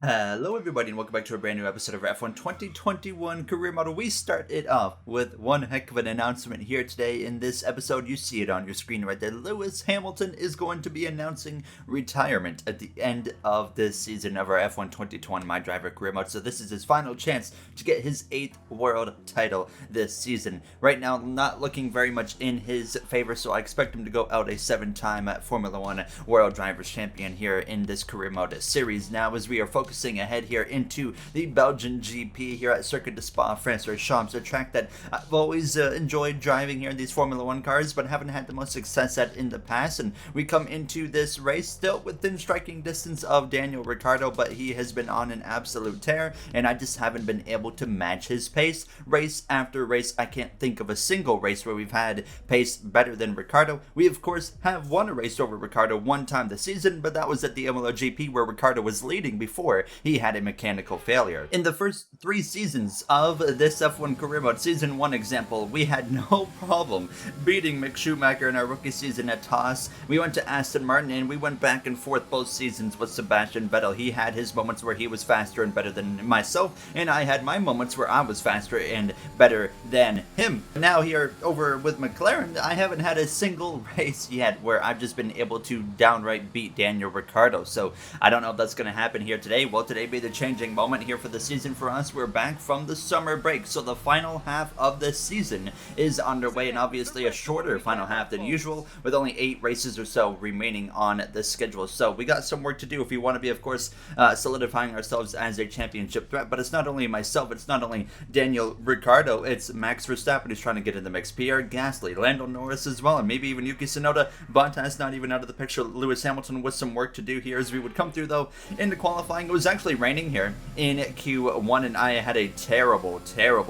Hello everybody and welcome back to a brand new episode of F1 2021 Career Model. We start it off with one heck of an announcement here today. In this episode, you see it on your screen right there. Lewis Hamilton is going to be announcing retirement at the end of this season of our F1 2021 My Driver Career Mode. So this is his final chance to get his 8th world title this season. Right now, not looking very much in his favor, so I expect him to go out a 7-time Formula 1 World Drivers Champion here in this Career Mode series. Now, as we are focusing ahead here into the Belgian GP here at Circuit de Spa-Francorchamps, a track that I've always enjoyed driving here in these Formula 1 cars, but haven't had the most success at in the past. And we come into this race still within striking distance of Daniel Ricciardo, but he has been on an absolute tear, and I just haven't been able to match his pace. Race after race, I can't think of a single race where we've had pace better than Ricciardo. We, of course, have won a race over Ricciardo one time this season, but that was at the Imola GP where Ricciardo was leading before he had a mechanical failure. In the first 3 seasons of this F1 Career Mode, Season 1 example, we had no problem beating Mick Schumacher in our rookie season at Haas. We went to Aston Martin and we went back and forth both seasons with Sebastian Vettel. He had his moments where he was faster and better than myself, and I had my moments where I was faster and better than him. Now here over with McLaren, I haven't had a single race yet where I've just been able to downright beat Daniel Ricciardo. So I don't know if that's going to happen here today. Will today be the changing moment here for the season for us? We're back from the summer break, so the final half of this season is underway, and obviously a shorter final half than usual, with only 8 races or so remaining on the schedule. So we got some work to do if we want to be, of course, solidifying ourselves as a championship threat. But it's not only myself, it's not only Daniel Ricciardo, it's Max Verstappen who's trying to get in the mix, Pierre Gasly, Lando Norris as well, and maybe even Yuki Tsunoda. Bottas not even out of the picture. Lewis Hamilton with some work to do here as we would come through, though, into qualifying. It was actually raining here in Q1, and I had a terrible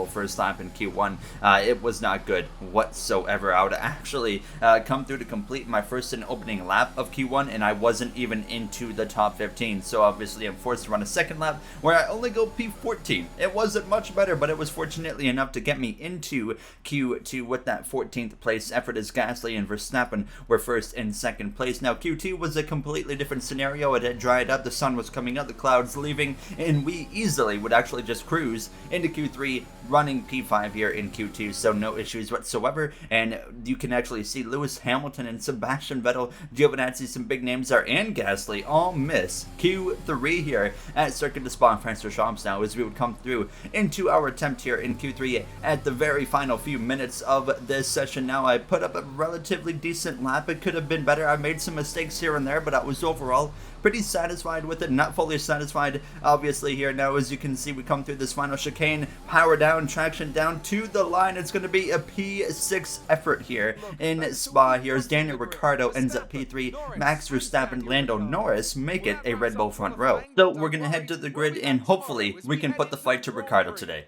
first lap in Q1. It was not good whatsoever. I would actually come through to complete my first and opening lap of Q1, and I wasn't even into the top 15. So obviously I'm forced to run a second lap where I only go P14. It wasn't much better, but it was fortunately enough to get me into Q2 with that 14th place effort, as Gasly and Verstappen were first and second place. Now Q2 was a completely different scenario. It had dried up, the sun was coming out, the clouds leaving, and we easily would actually just cruise into Q3 running P5 here in Q2, so no issues whatsoever. And you can actually see Lewis Hamilton and Sebastian Vettel, Giovinazzi, some big names there, and Gasly all miss Q3 here at Circuit de Spa-Francorchamps now, as we would come through into our attempt here in Q3 at the very final few minutes of this session. Now I put up a relatively decent lap. It could have been better. I made some mistakes here and there, but I was overall pretty satisfied with it. Not fully satisfied obviously here. Now as you can see, we come through this final chicane, power down, traction down to the line. It's going to be a P6 effort here in Spa here as Daniel Ricciardo ends up P3. Max Verstappen, Lando Norris make it a Red Bull front row. So we're going to head to the grid and hopefully we can put the fight to Ricciardo today.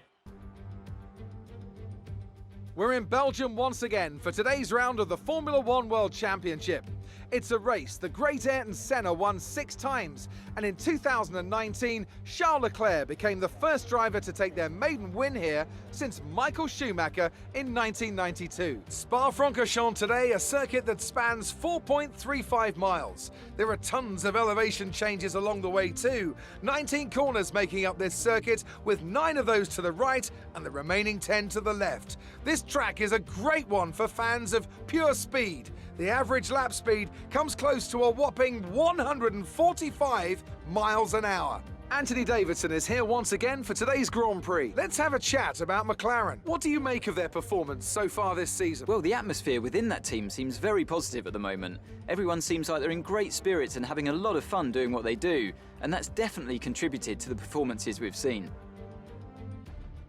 We're in Belgium once again for today's round of the Formula 1 World Championship. It's a race the great Ayrton Senna won 6 times, and in 2019, Charles Leclerc became the first driver to take their maiden win here since Michael Schumacher in 1992. Spa-Francorchamps today, a circuit that spans 4.35 miles. There are tons of elevation changes along the way too. 19 corners making up this circuit, with 9 of those to the right and the remaining 10 to the left. This track is a great one for fans of pure speed. The average lap speed comes close to a whopping 145 miles an hour. Anthony Davidson is here once again for today's Grand Prix. Let's have a chat about McLaren. What do you make of their performance so far this season? Well, the atmosphere within that team seems very positive at the moment. Everyone seems like they're in great spirits and having a lot of fun doing what they do, and that's definitely contributed to the performances we've seen.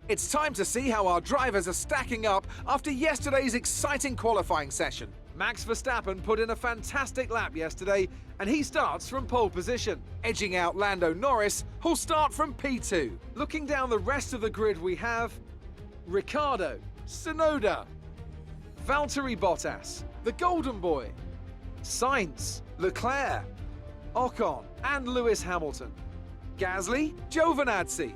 It's time to see how our drivers are stacking up after yesterday's exciting qualifying session. Max Verstappen put in a fantastic lap yesterday, and he starts from pole position, edging out Lando Norris, who'll start from P2. Looking down the rest of the grid, we have Ricciardo, Tsunoda, Valtteri Bottas, the Golden Boy, Sainz, Leclerc, Ocon, and Lewis Hamilton, Gasly, Giovinazzi,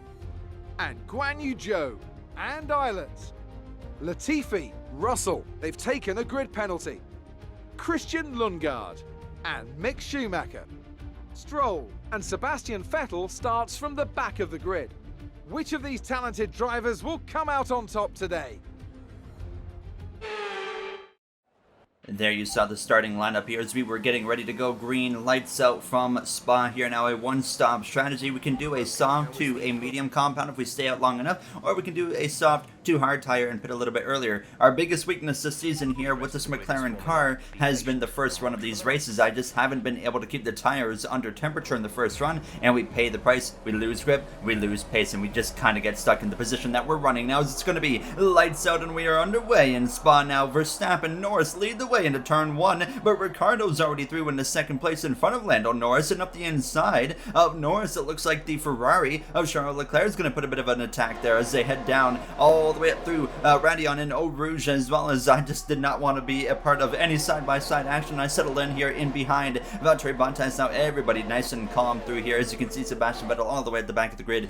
and Guan Yu Zhou, and Islands, Latifi, Russell. They've taken a grid penalty. Christian Lundgaard and Mick Schumacher. Stroll, and Sebastian Vettel starts from the back of the grid. Which of these talented drivers will come out on top today? And there you saw the starting lineup here as we were getting ready to go green. Lights out from Spa here. Now a one-stop strategy. We can do a soft to a medium compound if we stay out long enough, or we can do a soft to hard tire and pit a little bit earlier. Our biggest weakness this season here with this McLaren car has been the first run of these races. I just haven't been able to keep the tires under temperature in the first run, and we pay the price. We lose grip, we lose pace, and we just kind of get stuck in the position that we're running now. As it's going to be lights out and we are underway in Spa now. Verstappen and Norris lead the way into turn 1, but Ricciardo's already through into second place in front of Lando Norris, and up the inside of Norris it looks like the Ferrari of Charles Leclerc is going to put a bit of an attack there as they head down all the way up through Radion and Eau Rouge, as well as I just did not want to be a part of any side-by-side action. I settled in here in behind Valtteri Bottas. Now everybody nice and calm through here. As you can see, Sebastian Vettel all the way at the back of the grid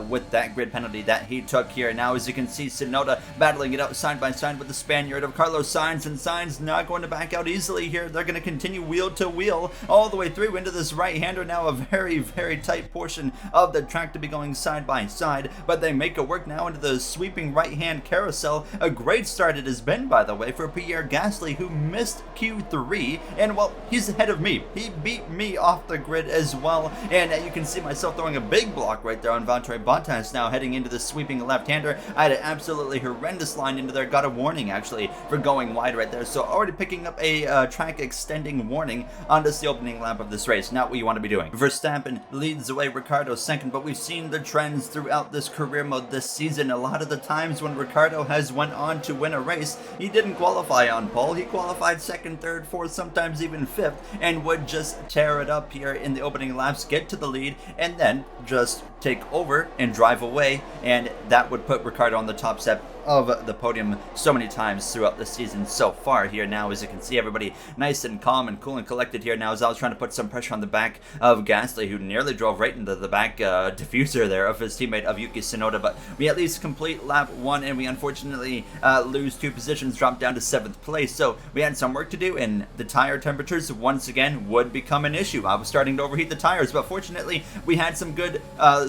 with that grid penalty that he took here. Now as you can see, Tsunoda battling it out side by side with the Spaniard of Carlos Sainz, and Sainz not going to back out easily here. They're going to continue wheel to wheel all the way through into this right-hander. Now a very, very tight portion of the track to be going side by side, but they make it work now into the sweeping right-hand carousel. A great start it has been, by the way, for Pierre Gasly, who missed Q3, and well, he's ahead of me. He beat me off the grid as well, and you can see myself throwing a big block right there on Valtteri Bottas now heading into the sweeping left-hander. I had an absolutely horrendous line into there. Got a warning actually for going wide right there, so already picking up a track extending warning on this the opening lap of this race. Not what you want to be doing. Verstappen leads the way, Ricciardo second, but we've seen the trends throughout this career mode this season. A lot of the times when Ricciardo has went on to win a race, he didn't qualify on pole. He qualified second, third, fourth, sometimes even fifth, and would just tear it up here in the opening laps, get to the lead, and then just take over and drive away, and that would put Ricciardo on the top step of the podium so many times throughout the season so far here. Now as you can see, everybody nice and calm and cool and collected here now as I was trying to put some pressure on the back of Gasly, who nearly drove right into the back diffuser there of his teammate of Yuki Tsunoda, but we at least complete lap 1, and we unfortunately lose 2 positions, drop down to 7th place. So we had some work to do, and the tire temperatures once again would become an issue. I was starting to overheat the tires, but fortunately we had some good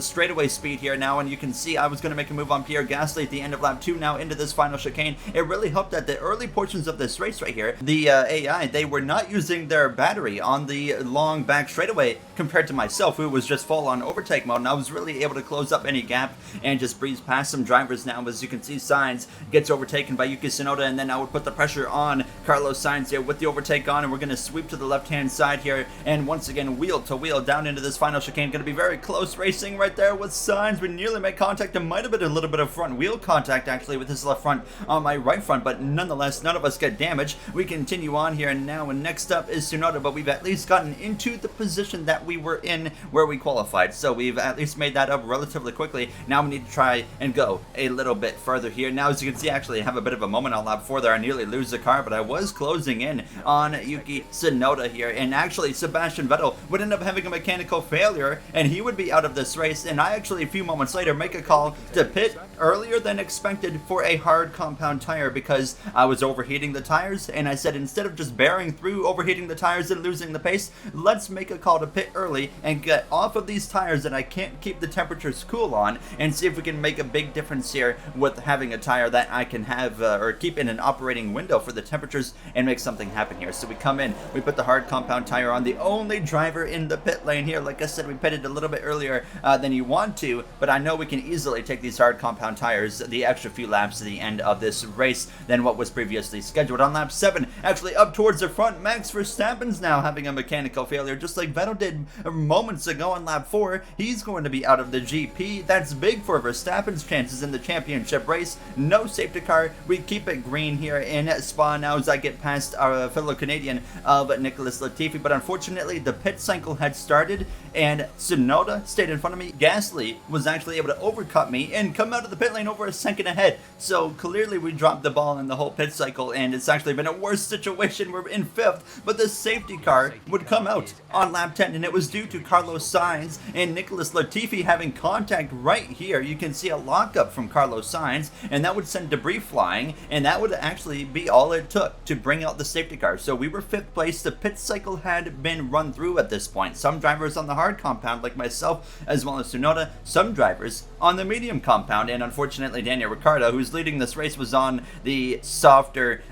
straightaway speed here now, and you can see I was going to make a move on Pierre Gasly at the end of lap 2 now into this final chicane. It really helped at the early portions of this race right here. The AI, they were not using their battery on the long back straightaway compared to myself, who was just full on overtake mode, and I was really able to close up any gap and just breeze past some drivers now. As you can see, Sainz gets overtaken by Yuki Tsunoda, and then I would put the pressure on Carlos Sainz here with the overtake on, and we're going to sweep to the left-hand side here, and once again wheel to wheel down into this final chicane. Going to be very close racing right there with Sainz. We nearly made contact. It might have been a little bit of front wheel contact actually with his left front on my right front, but nonetheless none of us get damaged. We continue on here, and now next up is Tsunoda, but we've at least gotten into the position that we were in where we qualified, so we've at least made that up relatively quickly. Now we need to try and go a little bit further here. Now as you can see, actually I have a bit of a moment on lap 4 there. I nearly lose the car, but I was closing in on Yuki Tsunoda here, and actually Sebastian Vettel would end up having a mechanical failure and he would be out of this race, and I actually a few moments later make a call to pit earlier than expected for a hard compound tire because I was overheating the tires, and I said instead of just bearing through overheating the tires and losing the pace, let's make a call to pit early and get off of these tires that I can't keep the temperatures cool on, and see if we can make a big difference here with having a tire that I can have or keep in an operating window for the temperatures and make something happen here. So we come in, we put the hard compound tire on, the only driver in the pit lane here. Like I said, we pitted a little bit earlier than you want to, but I know we can easily take these hard compound tires the extra few laps to the end of this race than what was previously scheduled. On lap 7, actually up towards the front, Max Verstappen's now having a mechanical failure just like Vettel did moments ago on lap 4. He's going to be out of the GP. That's big for Verstappen's chances in the championship race. No safety car. We keep it green here in Spa now as I get past our fellow Canadian of Nicholas Latifi, but unfortunately the pit cycle had started and Tsunoda stayed in front of me. Gasly was actually able to overcut me and come out of the pit lane over a second ahead. So clearly we dropped the ball in the whole pit cycle, and it's actually been a worse situation. We're in 5th, but the safety car would come out on lap 10, and it was due to Carlos Sainz and Nicholas Latifi having contact right here. You can see a lockup from Carlos Sainz, and that would send debris flying, and that would actually be all it took to bring out the safety car. So we were 5th place. The pit cycle had been run through at this point. Some drivers on the hard compound like myself, as well as Tsunoda, some drivers on the medium compound, and unfortunately Daniel Ricciardo, who's leading this race, was on the softer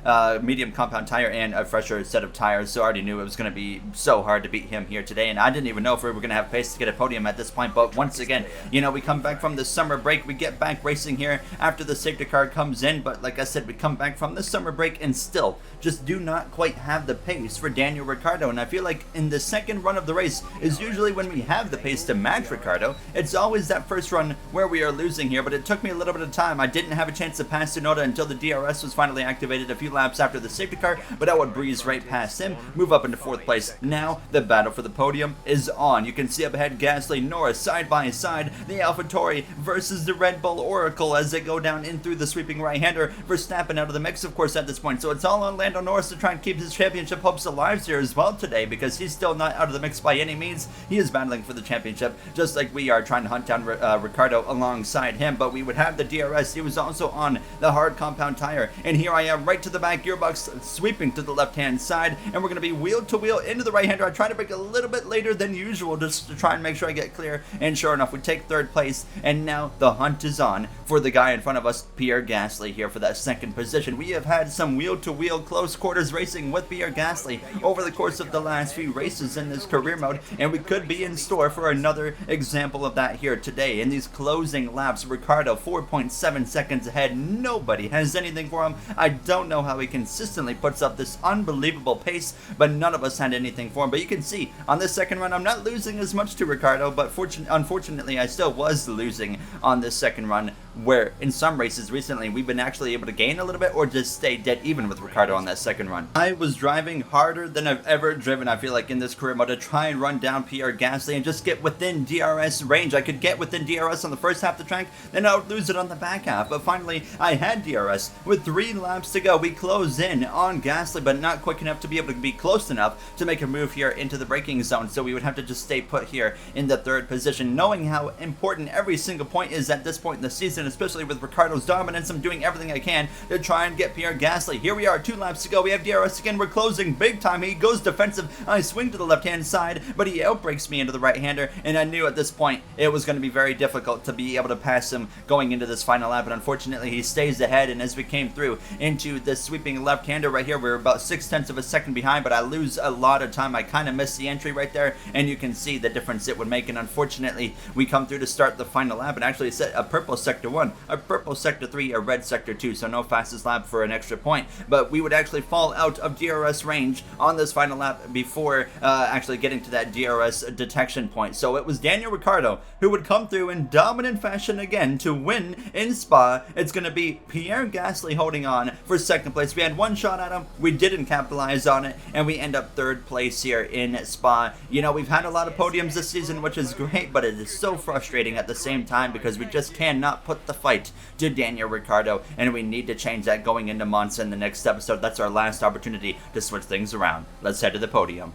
medium compound tire and a fresher set of tires, so I already knew it was going to be so hard to beat him here today, and I didn't even know if we were going to have pace to get a podium at this point. But once again, you know, we come back from the summer break, we get back racing here after the safety car comes in, but like I said, we come back from the summer break and still just do not quite have the pace for Daniel Ricciardo. And I feel like in the second run of the race is usually when we have the pace to match Ricciardo. It's always that first run where we are losing here, but it took me a little bit of time. I didn't have a chance to pass Tsunoda until the DRS was finally activated a few laps after the safety car, but I would breeze right past him, move up into 4th place. Now the battle for the podium is on. You can see up ahead Gasly, Norris side by side, the AlphaTauri versus the Red Bull Oracle as they go down in through the sweeping right-hander. Verstappen out of the mix, of course, at this point, so it's all on Lando Norris to try and keep his championship hopes alive here as well today, because he's still not out of the mix by any means. He is battling for the championship just like we are, trying to hunt down Ricciardo alongside him, but we would have the DRS. He was also on the hard compound tire, and here I am right to the back, gearbox sweeping to the left-hand side, and we're going to be wheel to wheel into the right-hander. I try to break a little bit later than usual just to try and make sure I get clear, and sure enough, we take 3rd place, and now the hunt is on for the guy in front of us, Pierre Gasly, here for that 2nd position. We have had some wheel-to-wheel close quarters racing with Pierre Gasly over the course of the last few races in this career mode, and we could be in store for another example of that here today. In these closing laps, Ricciardo 4.7 seconds ahead. Nobody has anything for him. I don't know how he consistently puts up this unbelievable pace, but none of us had anything for him. But you can see on this second run, I'm not losing as much to Ricciardo, but unfortunately I still was losing on this second run, where in some races recently we've been actually able to gain a little bit or just stay dead even with Ricciardo on that second run. I was driving harder than I've ever driven, I feel like, in this career mode to try and run down Pierre Gasly and just get within DRS range. I could get within DRS on the first half of the track, then I would lose it on the back half, but finally I had DRS. With 3 laps to go, we close in on Gasly, but not quick enough to be able to be close enough to make a move here into the braking zone, so we would have to just stay put here in the 3rd position. Knowing how important every single point is at this point in the season, especially with Ricciardo's dominance, I'm doing everything I can to try and get Pierre Gasly. Here we are, 2 laps to go, we have DRS again, we're closing big time. He goes defensive, I swing to the left-hand side, but he outbrakes me into the right-hander, and I knew at this point it was going to be very difficult to be able to pass him going into this final lap, but unfortunately he stays ahead. And as we came through into this sweeping left-hander right here, we're about 0.6 of a second behind, but I lose a lot of time. I kind of missed the entry right there, and you can see the difference it would make, and unfortunately we come through to start the final lap, and actually set a purple sector 1, a purple sector 3, a red sector 2, so no fastest lap for an extra point, but we would actually fall out of DRS range on this final lap before actually getting to that DRS detection point. So it was Daniel Ricciardo who would come through in dominant fashion again to win in Spa. It's going to be Pierre Gasly holding on for 2nd place. We had 1 shot at him, we didn't capitalize on it, and we end up 3rd place here in Spa. You know, we've had a lot of podiums this season, which is great, but it is so frustrating at the same time because we just cannot put the fight to Daniel Ricciardo, and we need to change that going into Monza in the next episode. That's our last opportunity to switch things around. Let's head to the podium.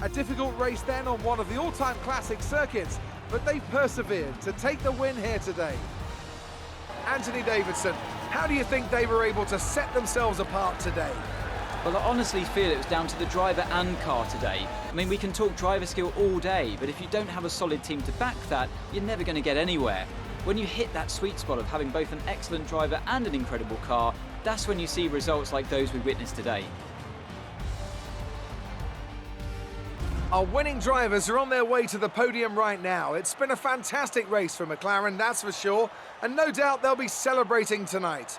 A difficult race then on one of the all-time classic circuits, but they persevered to take the win here today. Anthony Davidson, how do you think they were able to set themselves apart today? Well, I honestly feel it was down to the driver and car today. I mean, we can talk driver skill all day, but if you don't have a solid team to back that, you're never going to get anywhere. When you hit that sweet spot of having both an excellent driver and an incredible car, that's when you see results like those we witnessed today. Our winning drivers are on their way to the podium right now. It's been a fantastic race for McLaren, that's for sure, and no doubt they'll be celebrating tonight.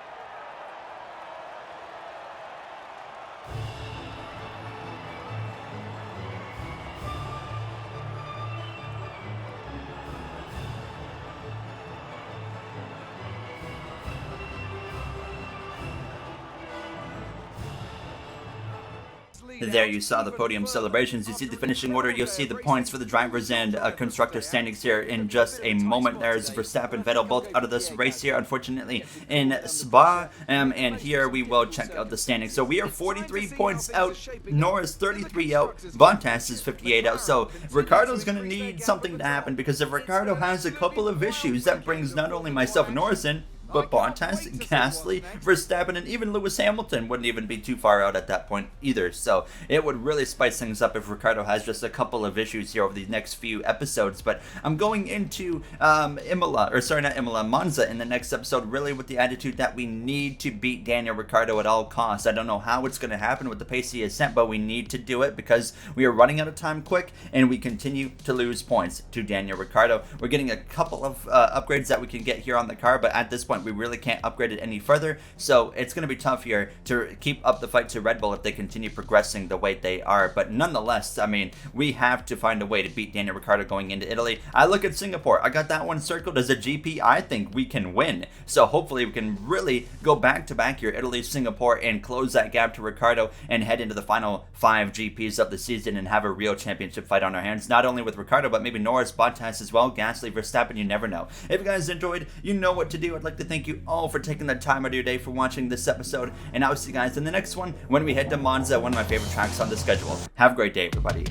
There you saw the podium celebrations, you see the finishing order, you'll see the points for the drivers and constructor standings here in just a moment. There's Verstappen, Vettel both out of this race here, unfortunately, in Spa, and here we will check out the standings. So we are 43 points out, Norris 33 out, Bottas is 58 out, so Ricciardo's going to need something to happen, because if Ricciardo has a couple of issues, that brings not only myself and Norris in, but Bottas, Gasly, Verstappen, and even Lewis Hamilton wouldn't even be too far out at that point either. So it would really spice things up if Ricciardo has just a couple of issues here over the next few episodes. But I'm going into Monza in the next episode, really with the attitude that we need to beat Daniel Ricciardo at all costs. I don't know how it's going to happen with the pace he has set, but we need to do it because we are running out of time quick and we continue to lose points to Daniel Ricciardo. We're getting a couple of upgrades that we can get here on the car, but at this point we really can't upgrade it any further, so it's going to be tough here to keep up the fight to Red Bull if they continue progressing the way they are. But nonetheless, I mean, we have to find a way to beat Daniel Ricciardo going into Italy. I look at Singapore, I got that one circled as a GP I think we can win, so hopefully we can really go back to back here, Italy, Singapore, and close that gap to Ricciardo and head into the final 5 GPs of the season and have a real championship fight on our hands, not only with Ricciardo but maybe Norris, Bottas as well, Gasly, Verstappen, you never know. If you guys enjoyed, you know what to do. I'd like to thank you all for taking the time out of your day for watching this episode, and I'll see you guys in the next one when we head to Monza, one of my favorite tracks on the schedule. Have a great day, everybody.